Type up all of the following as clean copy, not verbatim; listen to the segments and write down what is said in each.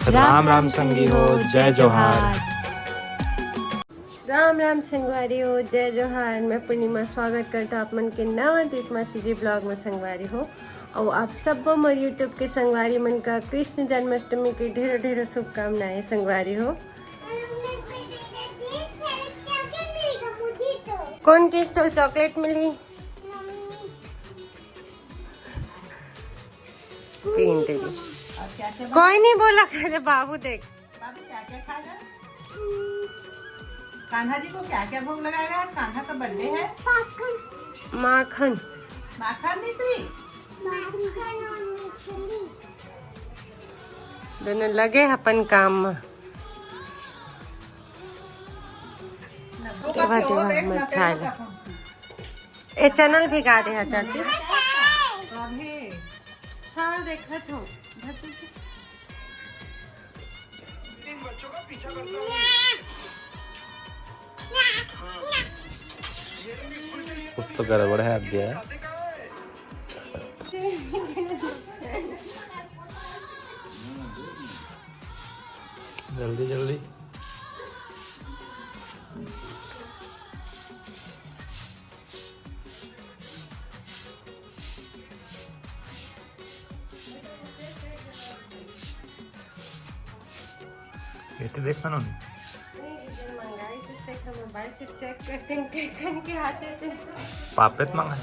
राम राम संगी हो, जय जोहार। राम राम संगवारी हो, जय जोहार। मैं पूर्णिमा स्वागत करता आप मन के नवा दीप में सीजी ब्लॉग में संगवारी हो। और आप सब मोर यूट्यूब के संगवारी मन का कृष्ण जन्माष्टमी की ढेरों ढेरों शुभकामनाएं संगवारी हो। कौन किस तो चॉकलेट मिली? तीन तेरी कोई नहीं बोला करे बाबू देख। बाबू क्या क्या खाएगा? कान्हा जी को क्या क्या भोग लगाएगा? आज कान्हा का बर्थडे है। माखन माखन मिश्री दोनों लगे अपन काम में। ए चैनल भी गा दे चाची। हाँ देखा तो कुछ तो गड़बड़ है अब गया। जल्दी जल्दी ये तो देखा ना मोबाइल से चेक करके आते थे। पापेत मंगा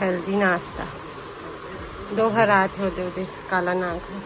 हेल्दी नाश्ता दोहरात हो दो काला नाक हो।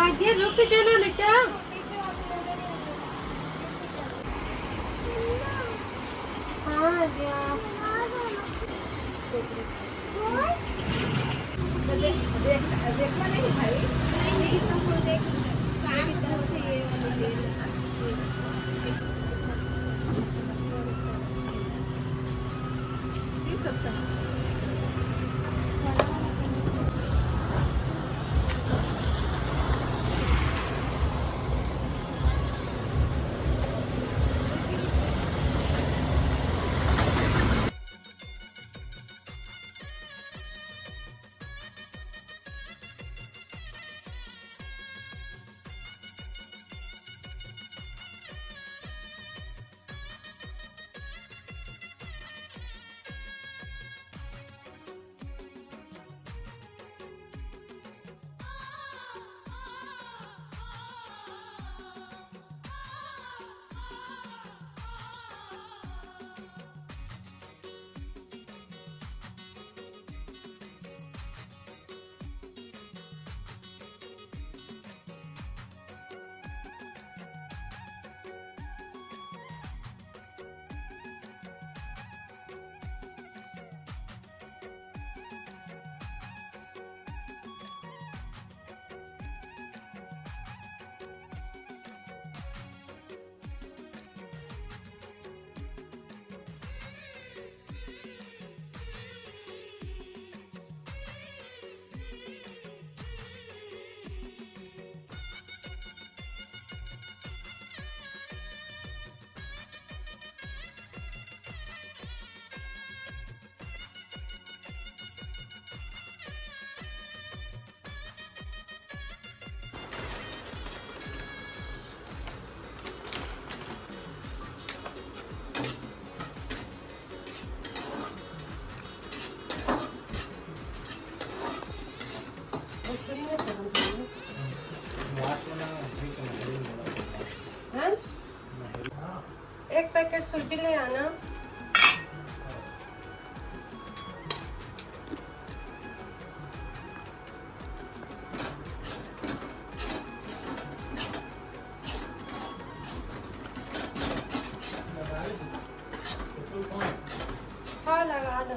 आगे रुक जाना बेटा। हाँ आ गया। देखना नहीं भाई। नहीं तो देख से ये वाली ले सकता है। पैकेट सूजी ले आना। हाँ लगा दो।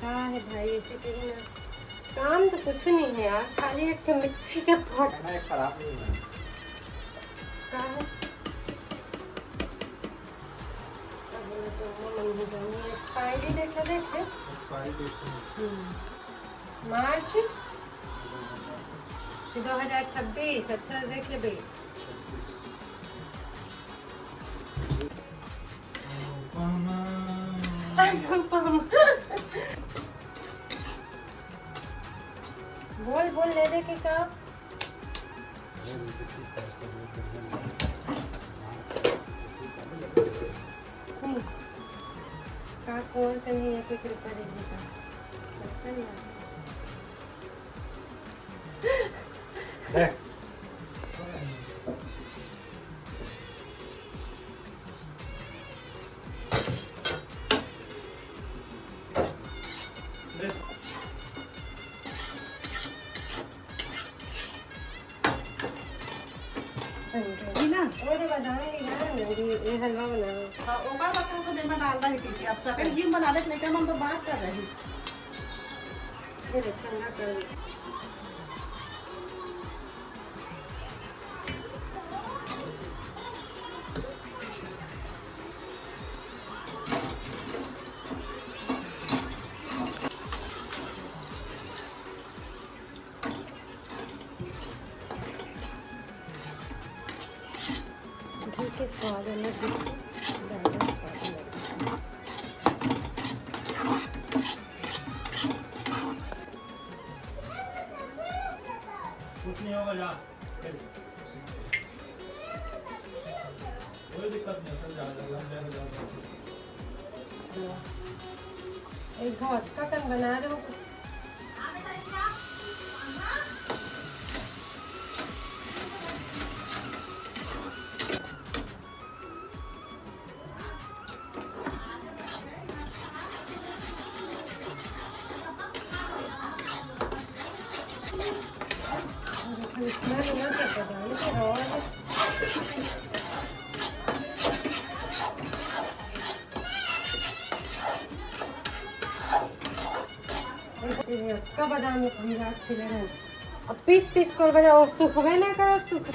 हाँ है भाई, ऐसे कहीं ना काम तो कुछ नहीं है यार, खाली एक मिक्सी का पॉट खराब नहीं है। का है। एक्सपायरी डेट का देखे मार्च 2026। अच्छा देख ले भाई। बोल बोल ले दे के का का कौन का नहीं है कि कृपा देने का सबका यार। ना और बताएंगे यार ये हलवा बनाओ। हाँ ओका बकरा को देना डाल रही थी अब सफेद घी बना दे लेकिन हम तो बात कर रही। ये देख ठंडा कर। घी के स्वाद अलग ज़्यादा स्वाद लगता है। कुछ नहीं होगा जा, कोई दिक्कत नहीं, सब जा। एक घाट का कन बना रहे हो। इसमें ना क्या पता है और का बादाम खीरा छिले रहे अब पीस कर बजा और सुखवे ना करो सुख।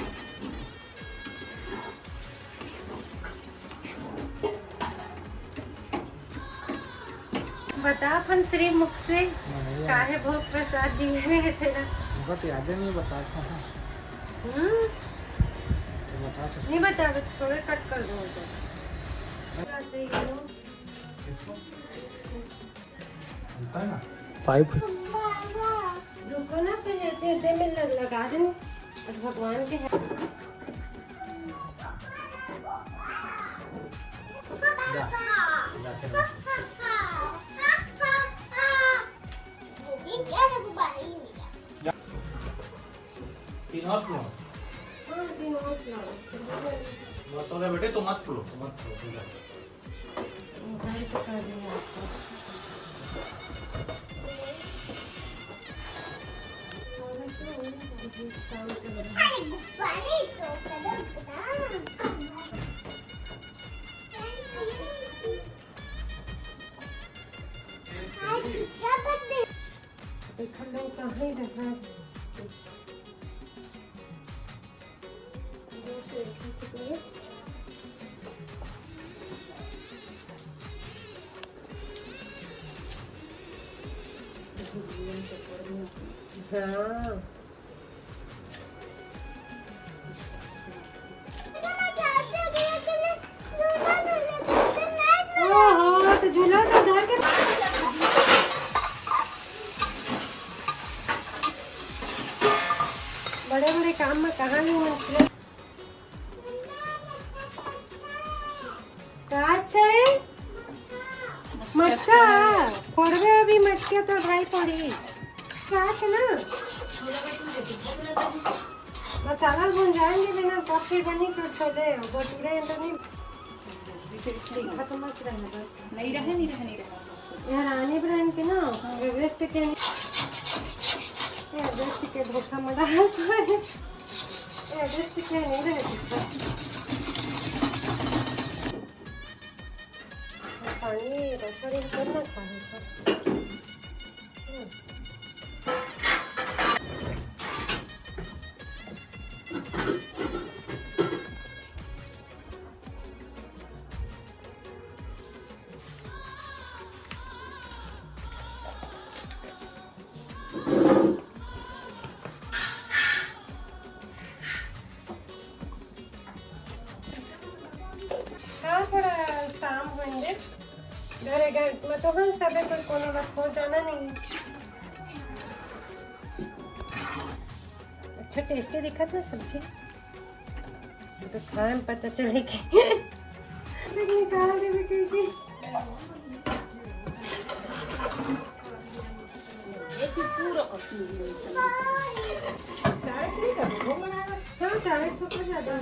बता अपन श्री मुख से काहे भोग प्रसाद दिए रहे थे ना। मुझे तो याद ही नहीं बताता हूँ। तो बता तो नहीं बता थोड़े कट कर दो तो 5 रुको ना पहले दे में लगा दें भगवान के है। तीन और फ्लो हाँ, दिन और लाओ। तो बेटे तो मत फ्लो ठीक है। घर पे कर देंगे आपको। काम चल रहा है। देखो लोग कहाँ ही रख रहा है। हाँ शाम में कहाँ नहीं मंचले अच्छा है मटका फोड़वे अभी मटके तो भाई पड़ी क्या है ना मसाला भून जाएंगे बिना पॉकेट बनी तो छोले भटूरे तो नहीं तीखा तो मत रहना बस नहीं रहे यहाँ रानी ब्रांड के ना एवरेस्ट के एवरेस्ट के धोखा मडा एवरेस्ट के नहीं रहे तीखा पानी रसोई करना खाए थोड़ा शाम होंगे घरे घर में तो हम सबे पर कोनो रखो जाना नहीं अच्छा टेस्टी दिखा था सब्जी तो खाए में पता चले कि निकाल दे क्योंकि हाँ सैलेड तो ज्यादा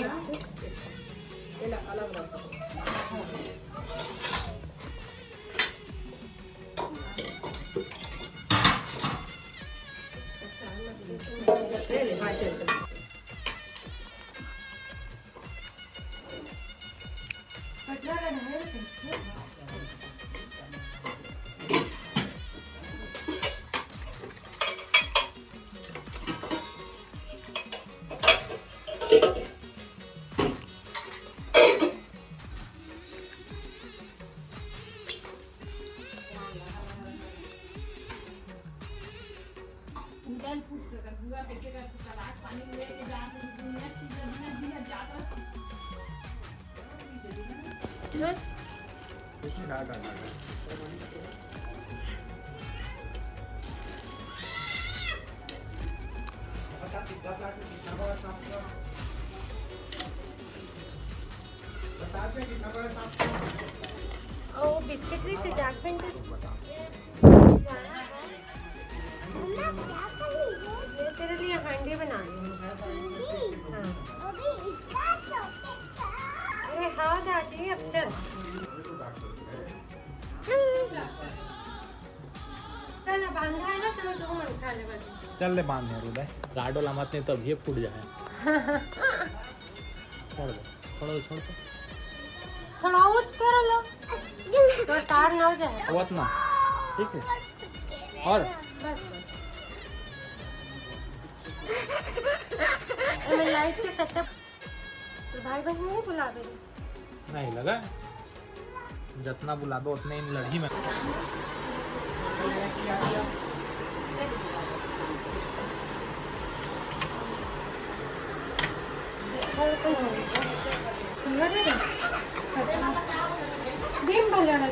अलग ओ बिस्किट से डार्क पेंट ये तेरे लिए हांडी बना रही हूँ। हाँ। अरे हाँ दादी अब चल चल अब बांधा है ना चलो तुम खा ले बस चल ले बांध दे उदय लाडो लामत नहीं तो अभी फूट जाए छोड़ दो छोड़ दो थोड़ा ऊंच कर लो तो तार ना हो जाए वो ना ठीक है और बस मैं लाइट के सेटअप तो भाई बहन नहीं बुला दे नहीं लगा जितना बुलाबे उतने इन लड़की में बीम भला है